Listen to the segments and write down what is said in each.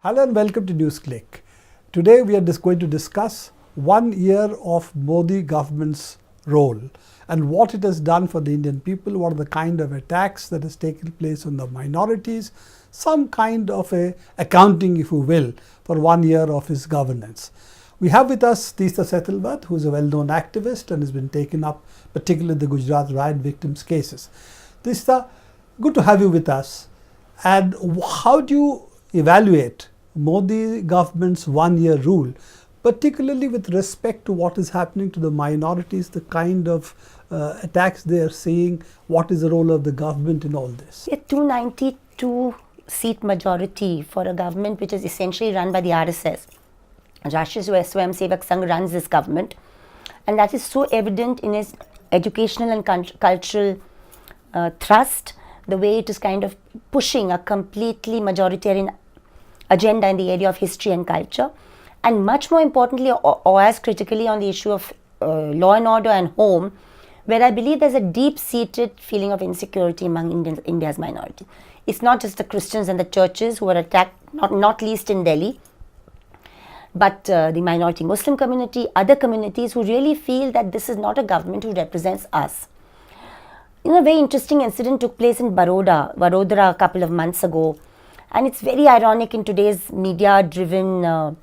Hello and welcome to Newsclick. Today we are just going to discuss 1 year of Modi government's role and what it has done for the Indian people, what are the kind of attacks that has taken place on the minorities, some kind of a accounting, if you will, for 1 year of his governance. We have with us Teesta Setalvad, who is a well-known activist and has been taken up particularly the Gujarat riot victims cases. Teesta, good to have you with us. And how do you evaluate Modi government's 1 year rule, particularly with respect to what is happening to the minorities, the kind of attacks they are seeing, what is the role of the government in all this? A 292 seat majority for a government which is essentially run by the RSS. Rashtriya Swayamsevak Sangh runs this government, and that is so evident in its educational and cultural thrust, the way it is kind of pushing a completely majoritarian agenda in the area of history and culture, and much more importantly or as critically on the issue of law and order and home, where I believe there's a deep-seated feeling of insecurity among India's minorities. It's not just the Christians and the churches who are attacked, not least in Delhi, but the minority Muslim community, other communities who really feel that this is not a government who represents us. You know, a very interesting incident took place in Vadodara a couple of months ago. And it's very ironic in today's media-driven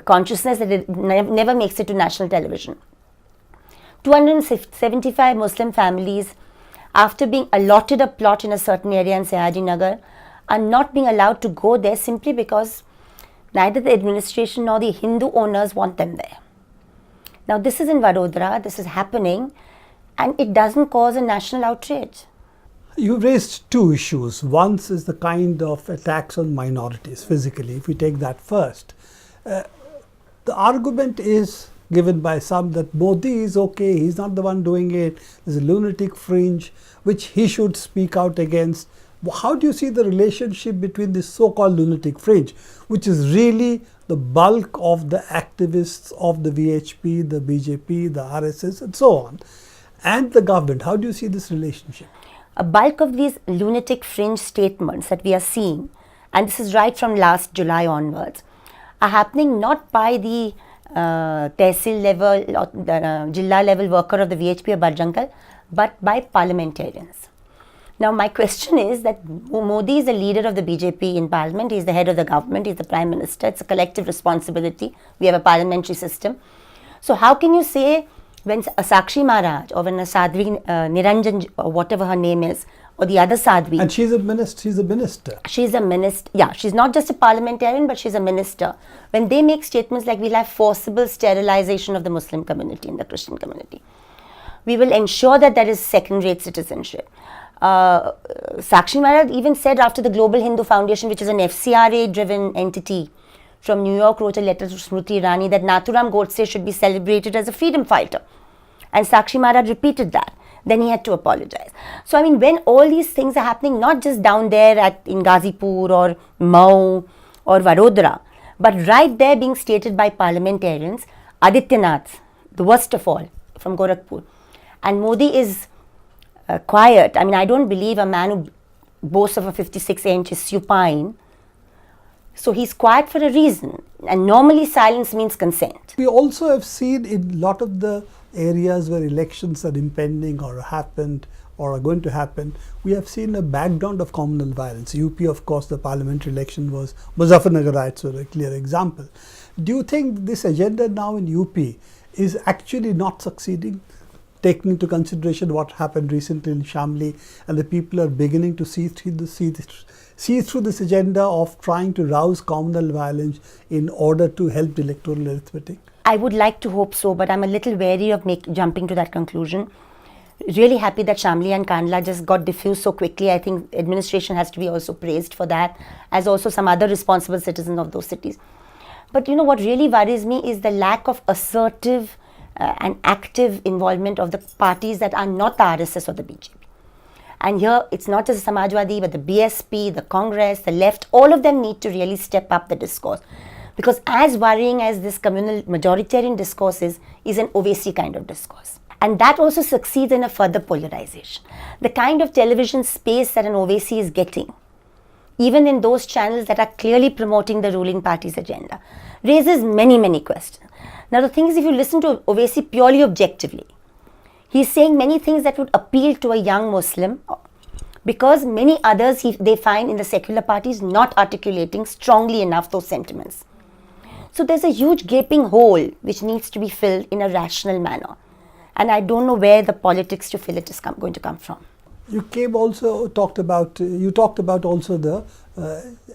consciousness that it never makes it to national television. 275 Muslim families, after being allotted a plot in a certain area in Sayaji Nagar, are not being allowed to go there simply because neither the administration nor the Hindu owners want them there. Now, this is in Vadodara, this is happening, and it doesn't cause a national outrage. You've raised two issues. One is the kind of attacks on minorities physically. If we take that first, the argument is given by some that Modi is okay, he's not the one doing it, there's a lunatic fringe which he should speak out against. How do you see the relationship between this so-called lunatic fringe, which is really the bulk of the activists of the VHP, the BJP, the RSS and so on, and the government? How do you see this relationship? A bulk of these lunatic fringe statements that we are seeing, and this is right from last July onwards, are happening not by the Tehsil level or the Jilla level worker of the VHP or Bajrangal, but by parliamentarians. Now, my question is that Modi is the leader of the BJP in parliament, he is the head of the government, he is the prime minister, it's a collective responsibility, we have a parliamentary system. So how can you say when a Sakshi Maharaj or when a Sadhvi Niranjan or whatever her name is, or the other Sadhvi. And she's a minister. She's a minister. Yeah, she's not just a parliamentarian, but she's a minister. When they make statements like we'll have forcible sterilization of the Muslim community and the Christian community, we will ensure that there is second-rate citizenship. Sakshi Maharaj even said after the Global Hindu Foundation, which is an FCRA-driven entity from New York, wrote a letter to Smriti Irani that Nathuram Godse should be celebrated as a freedom fighter. And Sakshi Maharaj repeated that. Then he had to apologize. So, I mean, when all these things are happening, not just down there in Ghazipur or Mau or Vadodara, but right there being stated by parliamentarians, Adityanath, the worst of all, from Gorakhpur. And Modi is quiet. I mean, I don't believe a man who boasts of a 56-inch is supine. So he's quiet for a reason, and normally silence means consent. We also have seen in a lot of the areas where elections are impending or happened or are going to happen, we have seen a background of communal violence. UP, of course, the parliamentary election was Muzaffarnagar riots were a clear example. Do you think this agenda now in UP is actually not succeeding, taking into consideration what happened recently in Shamli, and the people are beginning to see through this agenda of trying to rouse communal violence in order to help the electoral arithmetic? I would like to hope so, but I'm a little wary of jumping to that conclusion. Really happy that Shamli and Kandla just got diffused so quickly. I think administration has to be also praised for that, as also some other responsible citizens of those cities. But you know what really worries me is the lack of assertive and active involvement of the parties that are not the RSS or the BJP. And here, it's not just the Samajwadi, but the BSP, the Congress, the left, all of them need to really step up the discourse. Because as worrying as this communal majoritarian discourse is an Owaisi kind of discourse. And that also succeeds in a further polarization. The kind of television space that an Owaisi is getting even in those channels that are clearly promoting the ruling party's agenda, raises many, many questions. Now, the thing is, if you listen to Owaisi purely objectively, he's saying many things that would appeal to a young Muslim, because many others they find in the secular parties not articulating strongly enough those sentiments. So there's a huge gaping hole which needs to be filled in a rational manner. And I don't know where the politics to fill it is going to come from. You talked about also the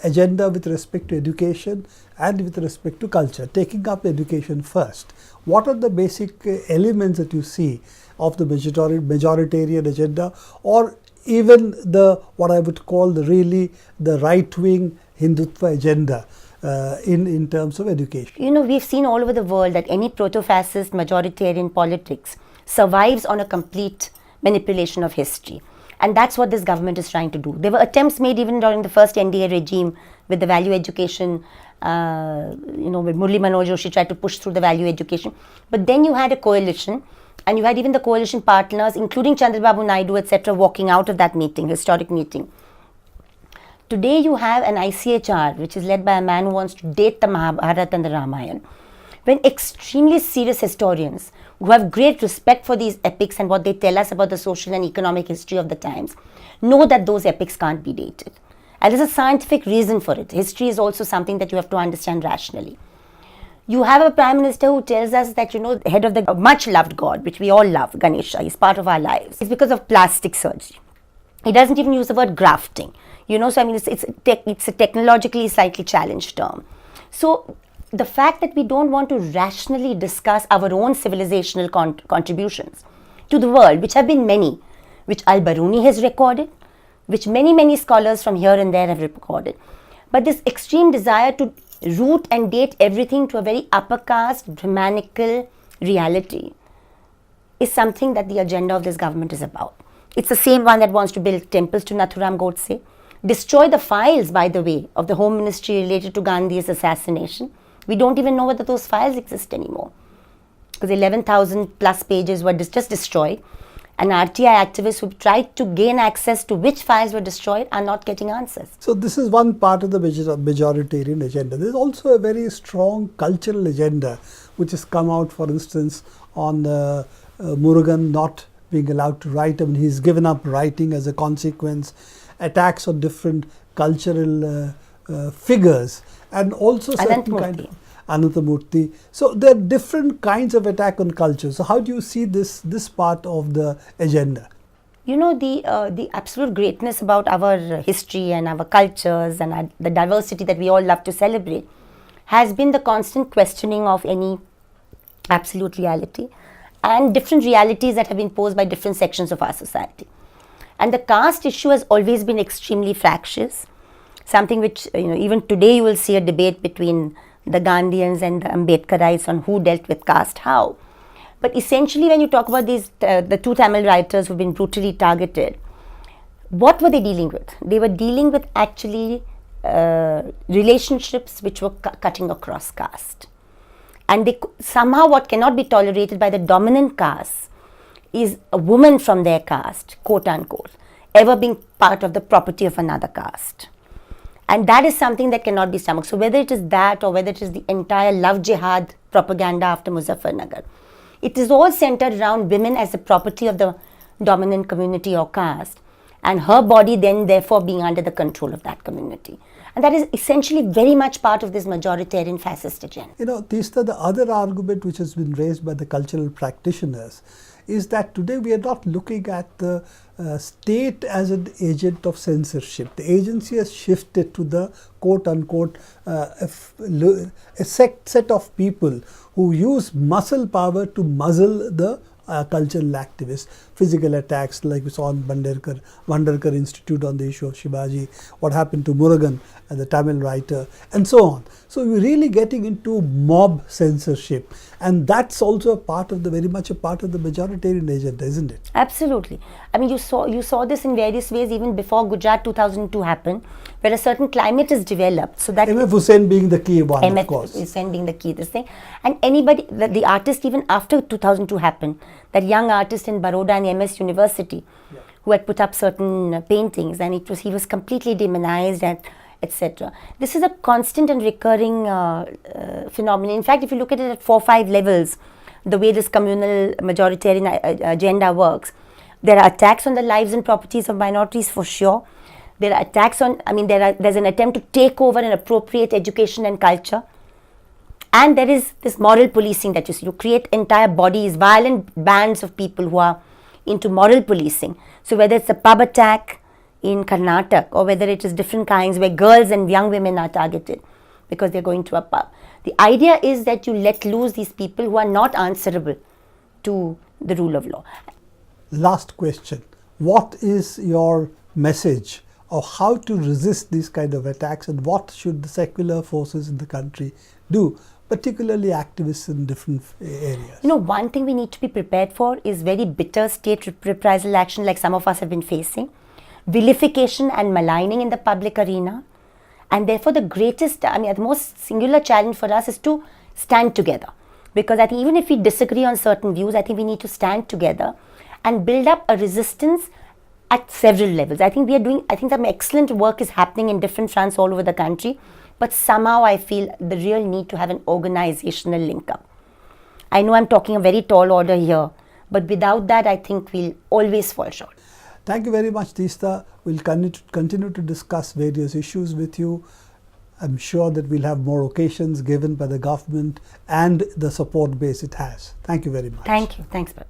agenda with respect to education and with respect to culture. Taking up education first, what are the basic elements that you see of the majoritarian agenda, or even what I would call the right-wing Hindutva agenda in terms of education? You know, we've seen all over the world that any proto-fascist majoritarian politics survives on a complete manipulation of history. And that's what this government is trying to do. There were attempts made even during the first NDA regime with the value education, with Murli Manoj Joshi tried to push through the value education. But then you had a coalition, and you had even the coalition partners, including Chandrababu Naidu, etc., walking out of that meeting, historic meeting. Today you have an ICHR, which is led by a man who wants to date the Mahabharata and the Ramayana, when extremely serious historians who have great respect for these epics and what they tell us about the social and economic history of the times know that those epics can't be dated. And there's a scientific reason for it. History is also something that you have to understand rationally. You have a prime minister who tells us that, the head of the much loved god, which we all love, Ganesha, is part of our lives. It's because of plastic surgery. He doesn't even use the word grafting. So I mean, it's a technologically slightly challenged term. So the fact that we don't want to rationally discuss our own civilizational contributions to the world, which have been many, which Al-Baruni has recorded, which many, many scholars from here and there have recorded. But this extreme desire to root and date everything to a very upper caste, Brahmanical reality is something that the agenda of this government is about. It's the same one that wants to build temples to Nathuram Godse, destroy the files, by the way, of the Home Ministry related to Gandhi's assassination. We don't even know whether those files exist anymore, because 11,000 plus pages were just destroyed, and RTI activists who tried to gain access to which files were destroyed are not getting answers. So this is one part of the majoritarian agenda. There is also a very strong cultural agenda which has come out, for instance, on Murugan not being allowed to write. I mean, he's given up writing as a consequence, attacks on different cultural figures, and also certain kind of Anantamurti. So there are different kinds of attack on culture. So how do you see this part of the agenda? The absolute greatness about our history and our cultures and the diversity that we all love to celebrate has been the constant questioning of any absolute reality and different realities that have been posed by different sections of our society. And the caste issue has always been extremely fractious, something which, even today you will see a debate between the Gandhians and the Ambedkarites on who dealt with caste how. But essentially, when you talk about these, the two Tamil writers who've been brutally targeted, what were they dealing with? They were dealing with actually relationships which were cutting across caste. And somehow what cannot be tolerated by the dominant caste is a woman from their caste, quote unquote, ever being part of the property of another caste. And that is something that cannot be stomached. So whether it is that or whether it is the entire love jihad propaganda after Muzaffarnagar, it is all centered around women as the property of the dominant community or caste, and her body then therefore being under the control of that community. And that is essentially very much part of this majoritarian fascist agenda. Teesta, the other argument which has been raised by the cultural practitioners is that today we are not looking at the state as an agent of censorship. The agency has shifted to the quote unquote a set of people who use muscle power to muzzle the cultural activists, physical attacks like we saw on Vandarkar Institute on the issue of Shivaji, what happened to Murugan, the Tamil writer, and so on. So we're really getting into mob censorship, and that's also very much a part of the majoritarian agenda, isn't it? Absolutely. I mean, you saw this in various ways even before Gujarat 2002 happened, where a certain climate is developed. So that M.F. Hussain being the key one, of course. Hussain being the key, this thing. And anybody, the artist even after 2002 happened, that young artist in Baroda and MS University, who had put up certain paintings, and he was completely demonized, and etc. This is a constant and recurring phenomenon. In fact, if you look at it at 4 or 5 levels, the way this communal majoritarian agenda works, there are attacks on the lives and properties of minorities for sure. There are attacks on, there's an attempt to take over and appropriate education and culture. And there is this moral policing that you see. You create entire bodies, violent bands of people who are into moral policing. So whether it's a pub attack in Karnataka, or whether it is different kinds where girls and young women are targeted because they're going to a pub. The idea is that you let loose these people who are not answerable to the rule of law. Last question. What is your message of how to resist these kind of attacks, and what should the secular forces in the country do, particularly activists in different areas? One thing we need to be prepared for is very bitter state reprisal action like some of us have been facing, vilification and maligning in the public arena, and therefore the most singular challenge for us is to stand together. Because I think even if we disagree on certain views, I think we need to stand together and build up a resistance at several levels. I think some excellent work is happening in different fronts all over the country, but somehow I feel the real need to have an organizational link up. I know I'm talking a very tall order here, but without that I think we'll always fall short. Thank you very much, Teesta. We'll continue to discuss various issues with you. I'm sure that we'll have more occasions given by the government and the support base it has. Thank you very much. Thank you. Thanks, Bobby.